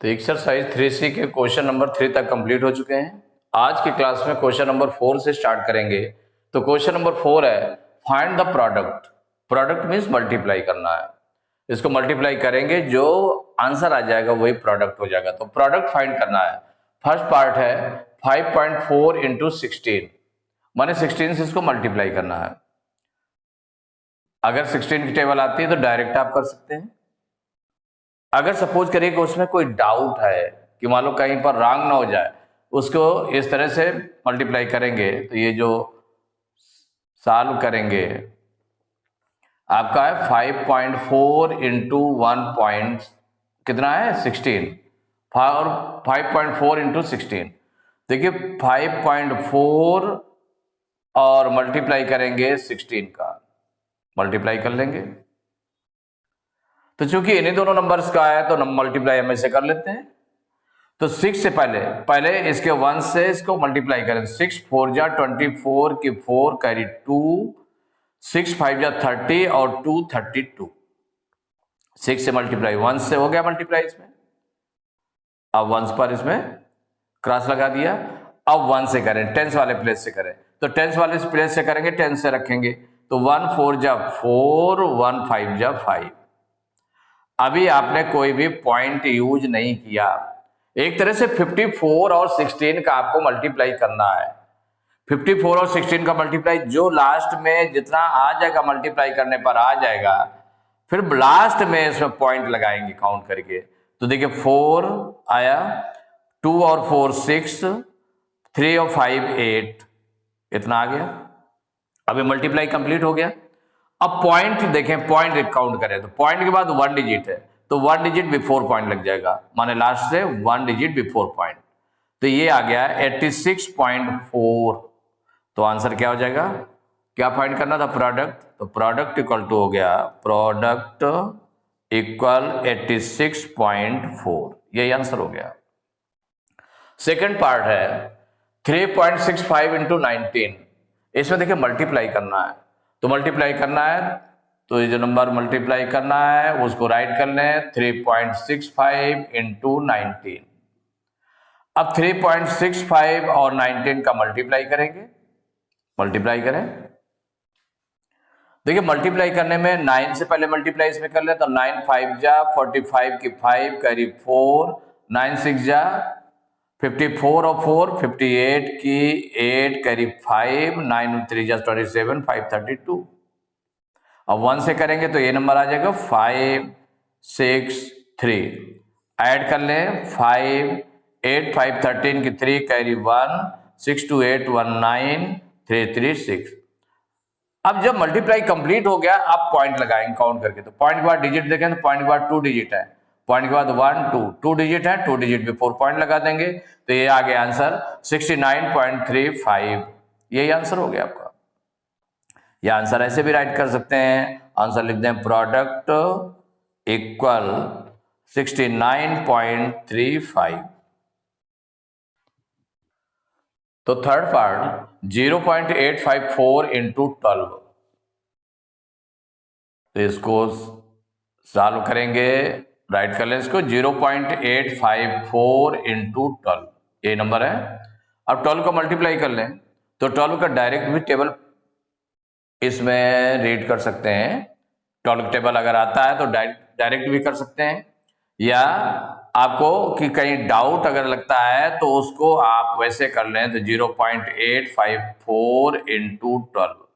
तो exercise 3C के question number 3 तक कंप्लीट हो चुके हैं। आज की क्लास में क्वेश्चन नंबर 4 से स्टार्ट करेंगे। तो क्वेश्चन नंबर 4 है find the product. Product means multiply करना है। इसको मल्टीप्लाई करेंगे, जो आंसर आ जाएगा वही प्रोडक्ट हो जाएगा। तो प्रोडक्ट फाइंड करना है। फर्स्ट पार्ट है 5.4 इंटू 16, माने 16 से इसको मल्टीप्लाई करना है। अगर 16 की टेबल आती है तो डायरेक्ट आप कर सकते हैं। अगर सपोज करिए कि उसमें कोई डाउट है कि मान लो कहीं पर रॉन्ग ना हो जाए, उसको इस तरह से मल्टीप्लाई करेंगे। तो ये जो सॉल्व करेंगे आपका है 5.4 इंटू 1 पॉइंट कितना है 16, और 5.4 इंटू 16। देखिए 5.4 और मल्टीप्लाई करेंगे 16 का, मल्टीप्लाई कर लेंगे। तो चूंकि इन्हीं दोनों नंबर्स का है तो मल्टीप्लाई हम ऐसे कर लेते हैं। तो 6 से पहले इसके 1 से इसको मल्टीप्लाई करें। 6 4 जा 24 की 4 कैरी 2, 6 5 जा 30 और 2 32। 6 से मल्टीप्लाई 1 से हो गया मल्टीप्लाई इसमें। अब 1 पर इसमें क्रॉस लगा दिया। अब 1 से करें, टेंस वाले प्लेस से करें। तो टेंस वाले प्लेस से करेंगे, टेंस से रखेंगे। तो 1 4 जा 4, 1 5 जा 5। अभी आपने कोई भी पॉइंट यूज नहीं किया। एक तरह से 54 और 16 का आपको मल्टीप्लाई करना है। 54 और 16 का मल्टीप्लाई जो लास्ट में जितना आ जाएगा मल्टीप्लाई करने पर आ जाएगा, फिर लास्ट में इसमें पॉइंट लगाएंगे काउंट करके। तो देखिए 4 आया, 2 और 4 6, 3 और 5 8, इतना आ गया। अभी मल्टीप्लाई कंप्लीट हो गया। अब पॉइंट देखें, पॉइंट काउंट करें तो पॉइंट के बाद 1 डिजिट है, तो 1 डिजिट बिफोर पॉइंट लग जाएगा, माने लास्ट से 1 डिजिट बिफोर पॉइंट। तो ये आ गया 86.4। तो आंसर क्या हो जाएगा? क्या फाइंड करना था? प्रोडक्ट। तो प्रोडक्ट इक्वल टू हो गया, प्रोडक्ट इक्वल 86.4, यही आंसर हो गया। सेकेंड पार्ट है 3.65 इंटू 19। इसमें देखिए मल्टीप्लाई करना है। तो मल्टीप्लाई करना है तो ये जो नंबर मल्टीप्लाई करना है उसको राइट कर लें, 3.65 इंटू 19। अब 3.65 और 19 का मल्टीप्लाई करेंगे, मल्टीप्लाई करें। देखिए मल्टीप्लाई करने में 9 से पहले मल्टीप्लाई इसमें कर ले, तो 9 5 जा 45 की 5 करी 4, 9 6 जा 54 और 4 58 की 8 करी 5, 9 3 जा 27, 5 32। अब 1 से करेंगे तो ये नंबर आ जाएगा 5 6 3। ऐड कर लें 5 8 5 13 की 3 कैरी 1, 6 2 8 1 9 3 3 6। अब जब मल्टीप्लाई कंप्लीट हो गया, आप पॉइंट लगाएंगे काउंट करके। तो पॉइंट के बाद डिजिट देखें तो पॉइंट के बाद 2 डिजिट है, पॉइंट के बाद 1 2 डिजिट है, 2 डिजिट बिफोर पॉइंट लगा देंगे। तो ये आ गया आंसर 69.35। यही आंसर हो गया आपका। यह आंसर ऐसे भी राइट कर सकते हैं, आंसर लिख दें प्रोडक्ट इक्वल 69.35। तो थर्ड पार्ट 0.854 इंटू 12। तो इसको सॉल्व करेंगे, राइट कर लें इसको, 0.854 इंटू 12, ये नंबर है। अब 12 को मल्टीप्लाई कर लें तो 12 का डायरेक्ट भी टेबल इसमें रीड कर सकते हैं। 12 टेबल अगर आता है तो डायरेक्ट भी कर सकते हैं, या आपको कि कहीं डाउट अगर लगता है तो उसको आप वैसे कर लें। तो 0.854 इंटू 12,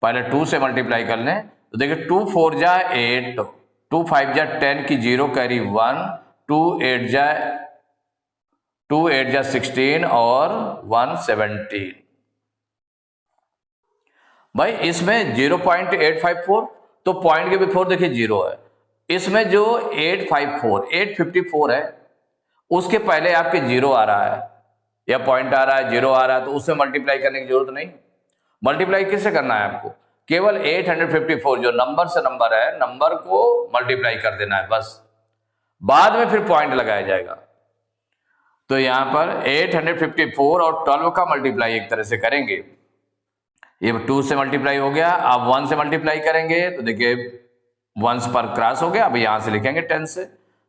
पहले 2 से मल्टीप्लाई कर लें। तो देखिए 2 4 जा 8, 2 5 जा 10 की 0 कैरी 1, 2 8 जा 16 और 1 17। भाई इसमें 0.854, तो पॉइंट के बिफोर देखिए 0 है। इसमें जो 854 है उसके पहले आपके 0 आ रहा है या पॉइंट आ रहा है, 0 आ रहा है, तो उससे मल्टीप्लाई करने की जरूरत नहीं। मल्टीप्लाई किससे करना है आपको? केवल 854 जो नंबर से नंबर है, नंबर को मल्टीप्लाई कर देना है बस, बाद में फिर पॉइंट लगाया जाएगा। तो यहां पर 854 और 12 का मल्टीप्लाई एक तरह से करेंगे। ये 2 से मल्टीप्लाई हो गया। अब 1 से मल्टीप्लाई करेंगे तो देखिए 1 पर क्रॉस हो गया। अब यहां से लिखेंगे 10 से,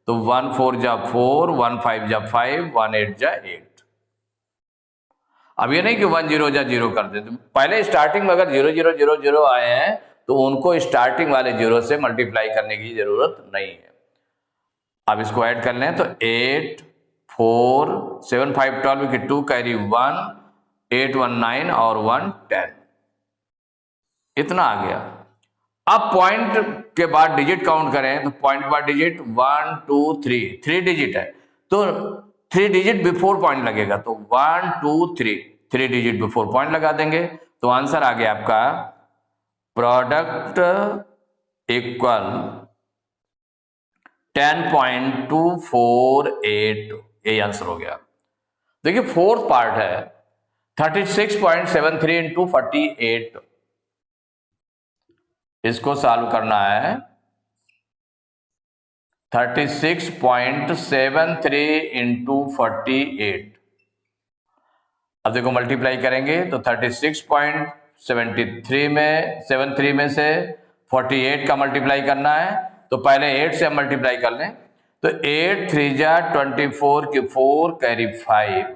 तो 1 4 जा 4, 1 5 जा 5, 1 8 जा 8। अब ये नहीं कि 1 0 जा 0 कर देते, पहले स्टार्टिंग में अगर 0 0 0 0 आए हैं तो उनको स्टार्टिंग वाले 0 से मल्टीप्लाई करने की जरूरत नहीं है। अब इसको ऐड कर लें तो 8 4 7 5 12 की 2 कैरी 1 8 1 9 और 1 10, इतना आ गया। अब पॉइंट के बाद डिजिट काउंट करें तो पॉइंट के बाद डिजिट 1 2 3 डिजिट है तो 3 डिजिट बिफोर पॉइंट लगेगा, तो 1 2 3 डिजिट बिफोर पॉइंट लगा देंगे तो आंसर आ गया आपका प्रोडक्ट इक्वल 10.248, ये आंसर हो गया। देखिए फोर्थ पार्ट है 36.73 इंटू 48, इसको सॉल्व करना है 36.73 इंटू 48। अब देखो मल्टीप्लाई करेंगे तो 36.73 में से 48 का मल्टीप्लाई करना है, तो पहले 8 से हम मल्टीप्लाई कर लें तो 8 3 जा 24 की 4 कैरी 5,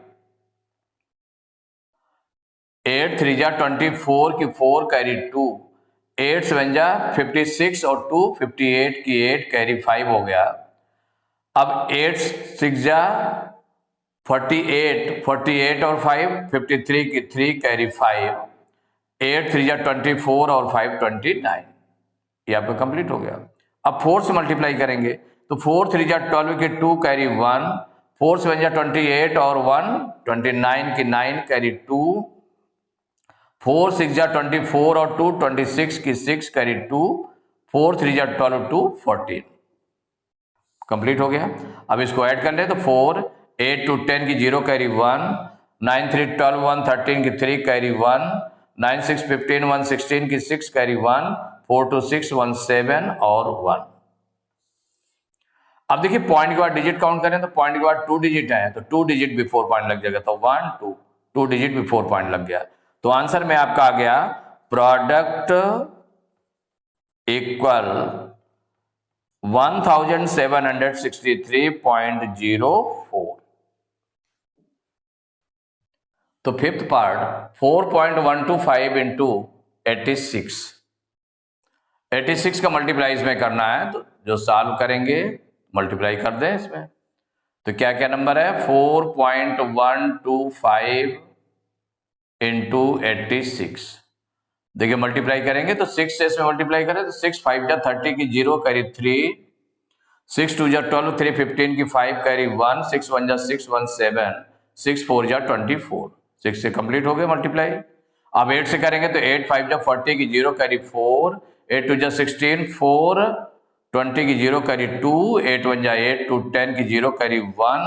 8 3 जा 24 की 4 कैरी 2, 8 7 जा 56 और 2 58 की 8 कैरी 5 हो गया। अब 8 6 जा 48 और 5 53 की 3 कैरी 5, 8 3 जा 24 और 5 29, ये आपका कंप्लीट हो गया। अब 4 से मल्टीप्लाई करेंगे तो 4 3 जा 12 की 2 कैरी 1, 4 7 जा 28 और 1 29 की 9 कैरी 2, 4 6 जा 24 और 2 26 की 6 कैरी 2, 4 3 जा 12 2 14, कंप्लीट हो गया। अब इसको ऐड कर ले तो 4 8 2 10 की 0 कैरी 1, 9 3 12 1 13 की 3 कैरी 1, 9 6 15 1 16 की 6 कैरी 1, 4 2 6 1 7 और 1। अब देखिए पॉइंट के बाद डिजिट काउंट करें तो पॉइंट के बाद 2 डिजिट है तो 2 डिजिट बिफोर पॉइंट लग जाएगा, तो 1 2 डिजिट बिफोर पॉइंट लग गया। तो आंसर में आपका आ गया प्रोडक्ट इक्वल 1763.04। तो फिफ्थ पार्ट 4.125 इंटू 86 का मल्टीप्लाई इसमें करना है, तो जो सॉल्व करेंगे मल्टीप्लाई कर दें इसमें। तो क्या क्या नंबर है 4.125 इंटू 86, देखिए मल्टीप्लाई करेंगे तो 6 से इसमें मल्टीप्लाई करें तो 6 5 जा 30 की 0 कैरी 3, 6 2 जा 12 3 15 की 5 कैरी 1, 6 1 जा 6 1 7, 6 4 जा 24, 6 से कंप्लीट हो गए मल्टीप्लाई। अब 8 से करेंगे तो 8 5 जा 40 की 0 कैरी 4, 8 2 जा 16, 4 20 की 0 कैरी 2, 8 1 जा 8 2 10 की 0 कैरी 1,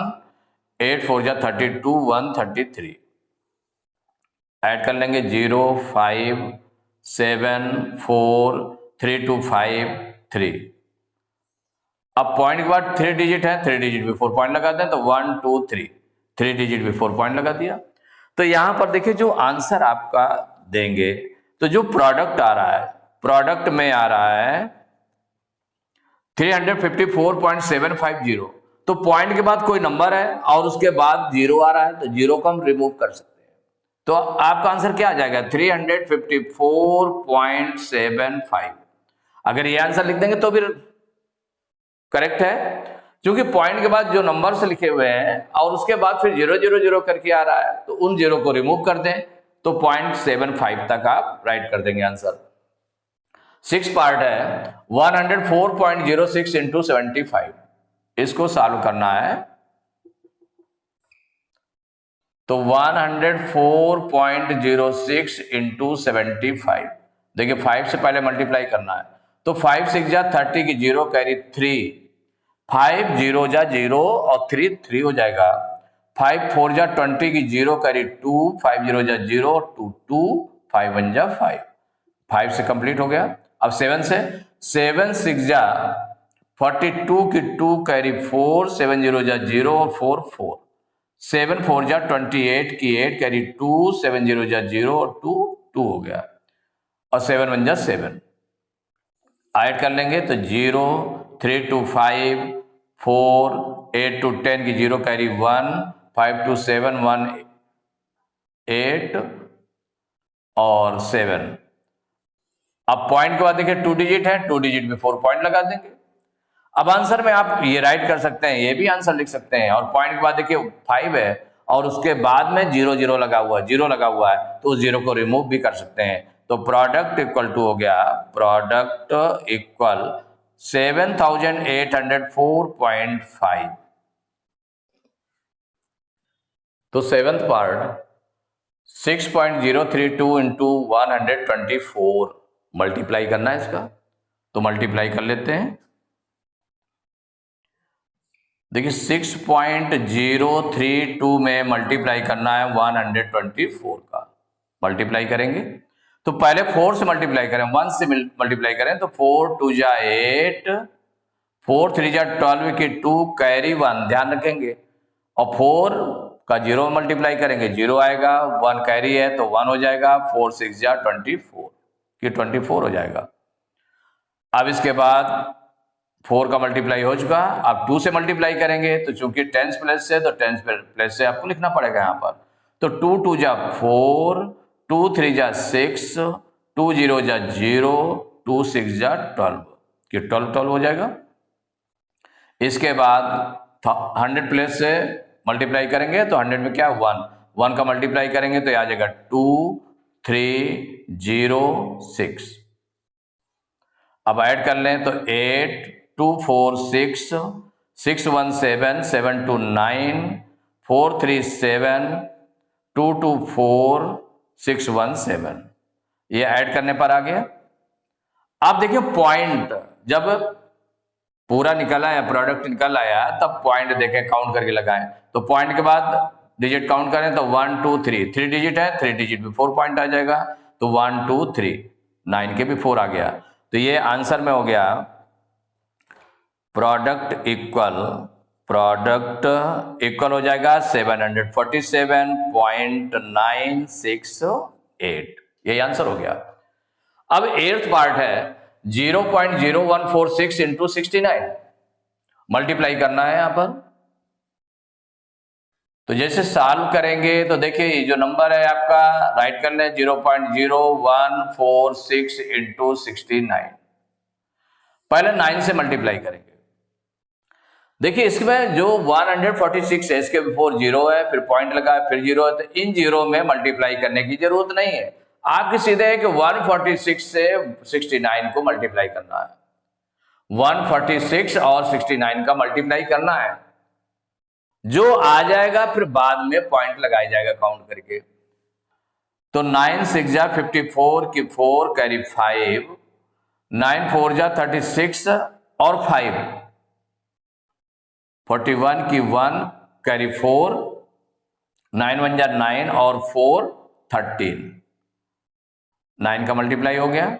8 4 जा 32 1 33, ऐड कर लेंगे 0 5 7 4 3 2 5 3। अब पॉइंट के बाद 3 डिजिट है, 3 डिजिट बिफोर पॉइंट लगा दें तो 1 2 3 डिजिट बिफोर पॉइंट लगा दिया। तो यहां पर देखिए जो आंसर आपका देंगे तो जो प्रोडक्ट आ रहा है, प्रोडक्ट में आ रहा है 354.750, तो पॉइंट के बाद कोई नंबर है और उसके बाद 0 आ रहा है तो 0 को हम रिमूव कर सकते हैं। तो आपका आंसर क्या आ जाएगा 354.75। अगर ये आंसर लिख देंगे तो भी करेक्ट है, क्योंकि पॉइंट के बाद जो नंबर्स लिखे हुए हैं और उसके बाद फिर 0 0 0 करके आ रहा है तो उन 0 को रिमूव कर दें तो 0.75 तक आप राइट कर देंगे आंसर। 6 पार्ट है 104.06 इंटू 75, इसको सॉल्व करना है तो 104.06 इंटू 75, देखिए 5 से पहले मल्टीप्लाई करना है तो 5 6 जा 30 की 0 कैरी 3, 5 0 जा 0 और 3 3 हो जाएगा, 5 4 जा 20 की 0 कैरी 2, 5 0 जा 0 2 2, 5 1 जा 5, 5 से कंप्लीट हो गया। अब 7 से 7 6 जा 42 की 2 कैरी 4, 7 0 जा 0 और 4 4, 7 4 जा 28 की 8 कैरी 2, 7 0 जा 0 और 2 2 हो गया और 7 1 जा 7, ऐड कर लेंगे तो 0 3 2 5 4, 8 to 10 की 0 कैरी 1, 5 to 7 1 8 और 7। अब पॉइंट के बाद देखिए 2 डिजिट है, 2 डिजिट में 4 पॉइंट लगा देंगे। अब आंसर में आप ये राइट कर सकते हैं, ये भी आंसर लिख सकते हैं। और पॉइंट के बाद देखिए 5 है और उसके बाद में 0 0 लगा हुआ है, 0 लगा हुआ है, तो उस 0 को रिमूव भी कर सकते हैं। तो प्रोडक्ट इक्वल टू हो गया, प्रोडक्ट इक्वल 7804.5। तो सेवेंथ पार्ट 6.032 इंटू 124 मल्टीप्लाई करना है इसका, तो मल्टीप्लाई कर लेते हैं। देखिए 6.032 में मल्टीप्लाई करना है 124 का, मल्टीप्लाई करेंगे तो पहले 4 से मल्टीप्लाई करें, 1 से मल्टीप्लाई करें तो 4 2 जा 8, 4 3 जा 12 की 2 कैरी 1, ध्यान रखेंगे, और 4 का 0 मल्टीप्लाई करेंगे 0 आएगा, 1 कैरी है तो 1 हो जाएगा, 4 6 जा 24 की 24 हो जाएगा। अब इसके बाद 4 का मल्टीप्लाई हो चुका, अब 2 से मल्टीप्लाई करेंगे तो चूंकि 10 प्लस से, तो 10 प्लस से आपको लिखना पड़ेगा यहां पर। तो 2 2 जा 4, 2 3 जा 6, 2 0 जा 0, 2 6 जा 12 कि 12 हो जाएगा। इसके बाद 100 प्लस से मल्टीप्लाई करेंगे तो 100 में क्या 1 का मल्टीप्लाई करेंगे तो आ जाएगा 2 3 0 6। अब ऐड कर लें तो 8 2 4 6 6 1 7 7 2 9 4 3 7 2 2 4 6 1 7, ये ऐड करने पर आ गया। अब देखिए पॉइंट जब पूरा निकल आया, प्रोडक्ट निकल आया, तब पॉइंट देखें काउंट करके लगाएं। तो पॉइंट के बाद डिजिट काउंट करें तो 1 2 3 डिजिट है, 3 डिजिट में 4 पॉइंट आ जाएगा, तो 1 2 3 9 के भी 4 आ गया। तो ये आंसर में हो गया प्रोडक्ट इक्वल हो जाएगा 747.968, यही आंसर हो गया। अब 8th पार्ट है 0.0146 इंटू 69, मल्टीप्लाई करना है यहां पर। तो जैसे सॉल्व करेंगे तो देखिए जो नंबर है आपका राइट कर लें 0.0146 इंटू 69, पहले 9 से मल्टीप्लाई करेंगे। देखिए इसमें जो 146 है इसके बिफोर 0 है, फिर पॉइंट लगा है, फिर 0 है, तो इन 0 में मल्टीप्लाई करने की जरूरत नहीं है। आपके सीधे है कि 146 से 69 को मल्टीप्लाई करना है, 146 और 69 का मल्टीप्लाई करना है, जो आ जाएगा फिर बाद में पॉइंट लगाया जाएगा काउंट करके। तो 9 6 जा 54 की 4 कैरी 5, 9 4 जा 36 और 5 41 की 1 कैरी 4, 9 1 जा 9 और 4 13, 9 का मल्टीप्लाई हो गया।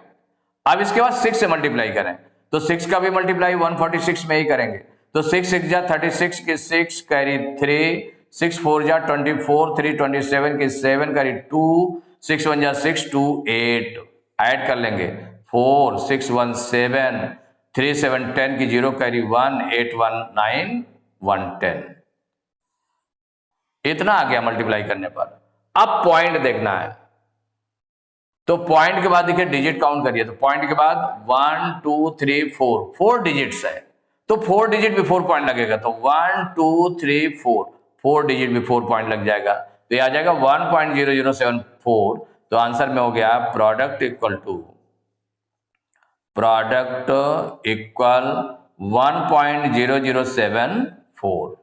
अब इसके बाद 6 से मल्टीप्लाई करें तो 6 का भी मल्टीप्लाई 146 में ही करेंगे, तो 6 6 जा 36 की 6 कैरी 3, 6 4 जा 24, 3 27 की 7 कैरी 2, 6 1 जा 6 2 8, ऐड कर लेंगे 4 6 1 7 3 7 10 की 0 कैरी 1 8 1 9 1 10, इतना आ गया मल्टीप्लाई करने पर। अब पॉइंट देखना है, तो पॉइंट के बाद देखिए डिजिट काउंट करिए, तो पॉइंट के बाद 1 2 3 4 डिजिट्स है, तो 4 डिजिट में 4 पॉइंट लगेगा, तो 1 2 3 4 डिजिट में 4 पॉइंट लग जाएगा, तो ये आ जाएगा 1.0074। तो आंसर में हो गया प्रोडक्ट इक्वल 1.0074।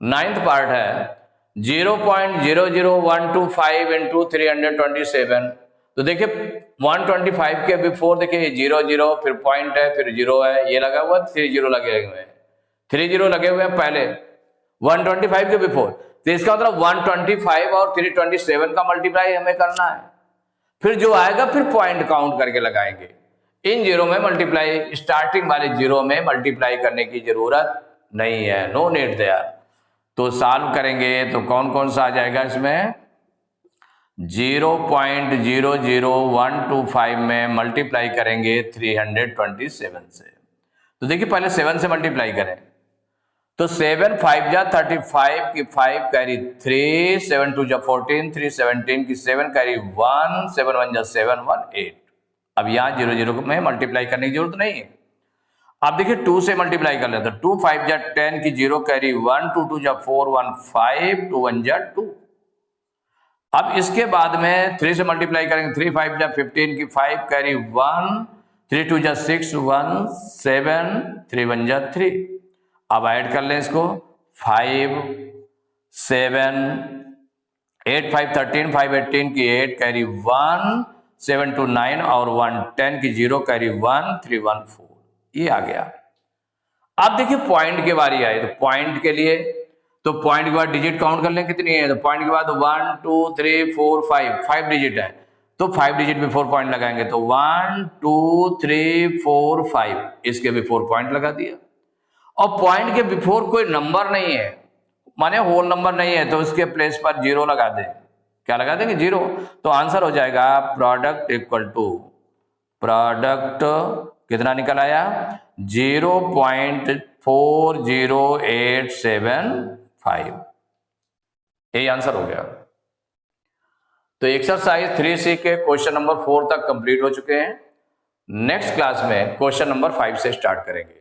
9th पार्ट है 0.00125 इंटू 327। तो देखिए 125 के बिफोर देखिए 0 0 फिर पॉइंट है, फिर 0 है, ये लगा हुआ 3 0 लगे हुए हैं, 3 0 लगे हुए हैं पहले 125 के बिफोर, तो इसका मतलब 125 और 327 का मल्टीप्लाई हमें करना है, फिर जो आएगा फिर पॉइंट काउंट करके लगाएंगे। इन 0 में मल्टीप्लाई, स्टार्टिंग वाले 0 में मल्टीप्लाई करने की जरूरत नहीं है, नो नीड देयर। तो सॉल्व करेंगे तो कौन कौन सा आ जाएगा इसमें 0.00125 में मल्टीप्लाई करेंगे 327 से। तो देखिए पहले 7 से मल्टीप्लाई करें तो 7 5 जा 35 की 5 कैरी 3, 7 2 जा 14, 3 17 की 7 कैरी 1, 7 1 जा 7 1 8। अब यहाँ 0 0 में मल्टीप्लाई करने की जरूरत नहीं है। अब देखिए 2 से मल्टीप्लाई कर लेते 2 5 जा 10 की 0 कैरी 1, 2 2 जा 4 1 5, 2 1 जा 2। अब इसके बाद में 3 से मल्टीप्लाई करेंगे 3 5 जा 15 की 5 कैरी 1, 3 2 जा 6 1 7, 3 1 जा 3। अब ऐड कर लें इसको 5 7 8 5 13, 5 18 की 8 कैरी 1, 7 2 9 और 1 10 की 0 कैरी 1 3 1 4। ये आ गया। अब देखिए पॉइंट के बारी आई तो पॉइंट के लिए तो पॉइंट के बाद डिजिट काउंट कर लें कितनी है। तो पॉइंट के बाद 1 2 3 4 5 डिजिट है तो 5 डिजिट में 4 पॉइंट लगाएंगे तो 1 2 3 4 5 इसके भी 4 पॉइंट लगा दिया। और पॉइंट के बिफोर कोई नंबर नहीं है माने होल नंबर नहीं है तो उसके प्लेस पर 0 लगा दें। क्या लगा देंगे 0। तो आंसर हो जाएगा प्रोडक्ट इक्वल टू प्रोडक्ट कितना निकल आया 0.40875। यही आंसर हो गया। तो एक्सरसाइज 3C के क्वेश्चन नंबर 4 तक कंप्लीट हो चुके हैं। नेक्स्ट क्लास में क्वेश्चन नंबर 5 से स्टार्ट करेंगे।